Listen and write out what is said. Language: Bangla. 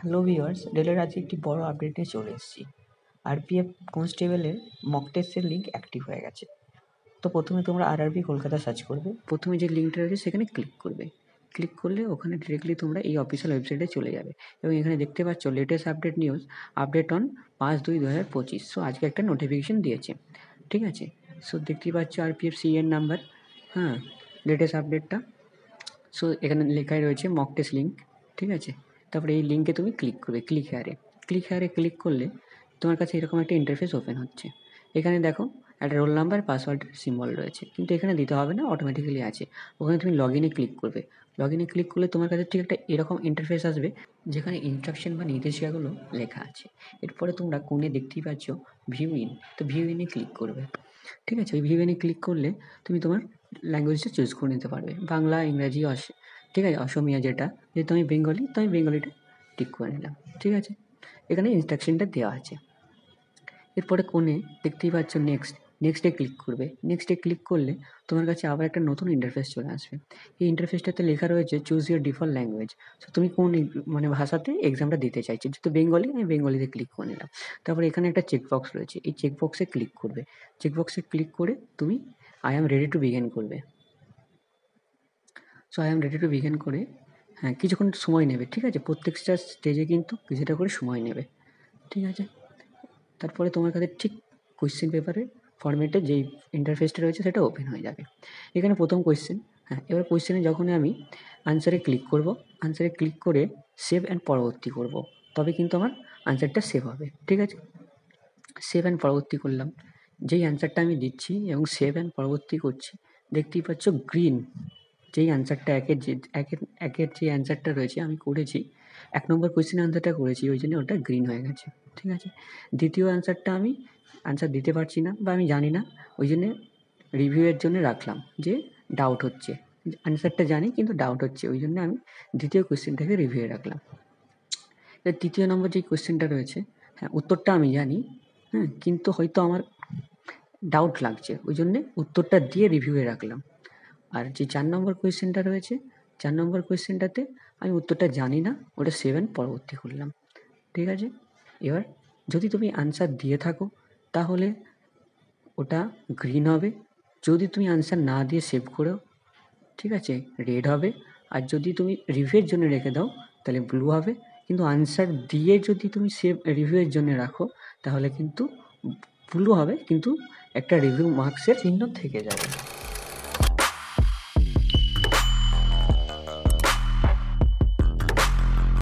হ্যালো ভিউয়ার্স, রেলের আজকে একটি বড় আপডেট নিয়ে চলে এসেছি। আরপিএফ কনস্টেবলের মক টেস্টের লিঙ্ক অ্যাক্টিভ হয়ে গেছে। তো প্রথমে তোমরা আরআরবি কলকাতা সার্চ করবে। প্রথমে যে লিঙ্কটা রয়েছে সেখানে ক্লিক করবে। ক্লিক করলে ওখানে ডিরেক্টলি তোমরা এই অফিসিয়াল ওয়েবসাইটে চলে যাবে এবং এখানে দেখতে পাচ্ছ latest update news, update on 5/2/2025। So আজকে একটা নোটিফিকেশন দিয়েছে, ঠিক আছে। সো দেখতেই পাচ্ছ আরপিএফ সিএন নাম্বার, হ্যাঁ, লেটেস্ট আপডেটটা। সো এখানে লেখাই রয়েছে মক টেস্ট লিঙ্ক, ঠিক আছে। তারপরে এই লিঙ্কে তুমি ক্লিক করবে, ক্লিক হেয়ারে ক্লিক করলে তোমার কাছে এরকম একটা ইন্টারফেস ওপেন হচ্ছে। এখানে দেখো একটা রোল নাম্বার পাসওয়ার্ডের সিম্বল রয়েছে, কিন্তু এখানে দিতে হবে না, অটোমেটিক্যালি আছে। ওখানে তুমি লগ ইনে ক্লিক করবে। লগ ইনে ক্লিক করলে তোমার কাছে ঠিক একটা এরকম ইন্টারফেস আসবে যেখানে ইনস্ট্রাকশন বা নির্দেশিকাগুলো লেখা আছে। এরপরে তোমরা কোণে দেখতেই পাচ্ছ ভিউ ইন, তো ভিউ ইনে ক্লিক করবে, ঠিক আছে। ওই ভিউ ইনে ক্লিক করলে তুমি তোমার ল্যাঙ্গুয়েজটা চুজ করে নিতে পারবে, বাংলা, ইংরাজি, ঠিক আছে, অসমিয়া। যেহেতু আমি বেঙ্গলি, তো আমি বেঙ্গলিটা টিক করে নিলাম, ঠিক আছে। এখানে ইনস্ট্রাকশনটা দেওয়া আছে। এরপরে কোণে দেখতেই পাচ্ছ নেক্সটে ক্লিক করবে। নেক্সটে ক্লিক করলে তোমার কাছে আবার একটা নতুন ইন্টারফেস চলে আসবে। এই ইন্টারফেসটাতে লেখা রয়েছে choose your default language. So তুমি কোন ভাষাতে এক্সামটা দিতে চাইছো। যেহেতু বেঙ্গলি, আমি বেঙ্গলিতে ক্লিক করে নিলাম। তারপরে এখানে একটা চেকবক্স রয়েছে, এই চেকবক্সে ক্লিক করবে। চেকবক্সে ক্লিক করে তুমি I am ready to begin করবে। So I am ready to begin করে, হ্যাঁ, কিছুক্ষণ সময় নেবে, ঠিক আছে। প্রত্যেকটা স্টেজে কিন্তু কিছুটা করে সময় নেবে, ঠিক আছে। তারপরে তোমার কাছে ঠিক কোয়েশ্চেন পেপারের ফরম্যাটে যেই ইন্টারফেসটা রয়েছে সেটা ওপেন হয়ে যাবে। এখানে প্রথম কোয়েশ্চেন, হ্যাঁ, এবার কোয়েশ্চেনে যখনই আমি আনসারে ক্লিক করব, আনসারে ক্লিক করে সেভ অ্যান্ড পরবর্তী করব, তবে কিন্তু আমার আনসারটা সেভ হবে, ঠিক আছে। সেভ অ্যান্ড পরবর্তী করলাম। যেই আনসারটা আমি দিচ্ছি এবং সেভ অ্যান্ড পরবর্তী করছি, দেখতেই পাচ্ছ গ্রিন। যেই আনসারটা একের যে অ্যানসারটা রয়েছে আমি করেছি, ১ নম্বর কোয়েশ্চেনের আনসারটা করেছি, ওই জন্য ওটা গ্রিন হয়ে গেছে, ঠিক আছে। দ্বিতীয় অ্যানসারটা আমি আনসার দিতে পারছি না বা আমি জানি না, ওই জন্যে রিভিউয়ের জন্য রাখলাম যে ডাউট হচ্ছে। আনসারটা জানি কিন্তু ডাউট হচ্ছে, ওই জন্য আমি দ্বিতীয় কোয়েশ্চেনটাকে রিভিউয়ে রাখলাম। এবার তৃতীয় নম্বর যেই কোয়েশ্চেনটা রয়েছে, হ্যাঁ, উত্তরটা আমি জানি, হ্যাঁ, কিন্তু হয়তো আমার ডাউট লাগছে, ওই জন্যে উত্তরটা দিয়ে রিভিউয়ে রাখলাম। আর যে ৪ নম্বর কোয়েশ্চেনটা রয়েছে, ৪ নম্বর কোয়েশ্চেনটাতে আমি উত্তরটা জানি না, ওটা 7 পরবর্তী করলাম, ঠিক আছে। এবার যদি তুমি আনসার দিয়ে থাকো তাহলে ওটা গ্রিন হবে। যদি তুমি আনসার না দিয়ে সেভ করো, ঠিক আছে, রেড হবে। আর যদি তুমি রিভিউয়ের জন্য রেখে দাও তাহলে ব্লু হবে। কিন্তু আনসার দিয়ে যদি তুমি রিভিউয়ের জন্য রাখো তাহলে কিন্তু ব্লু হবে, কিন্তু একটা রিভিউ মার্কসের চিহ্ন থেকে যাবে।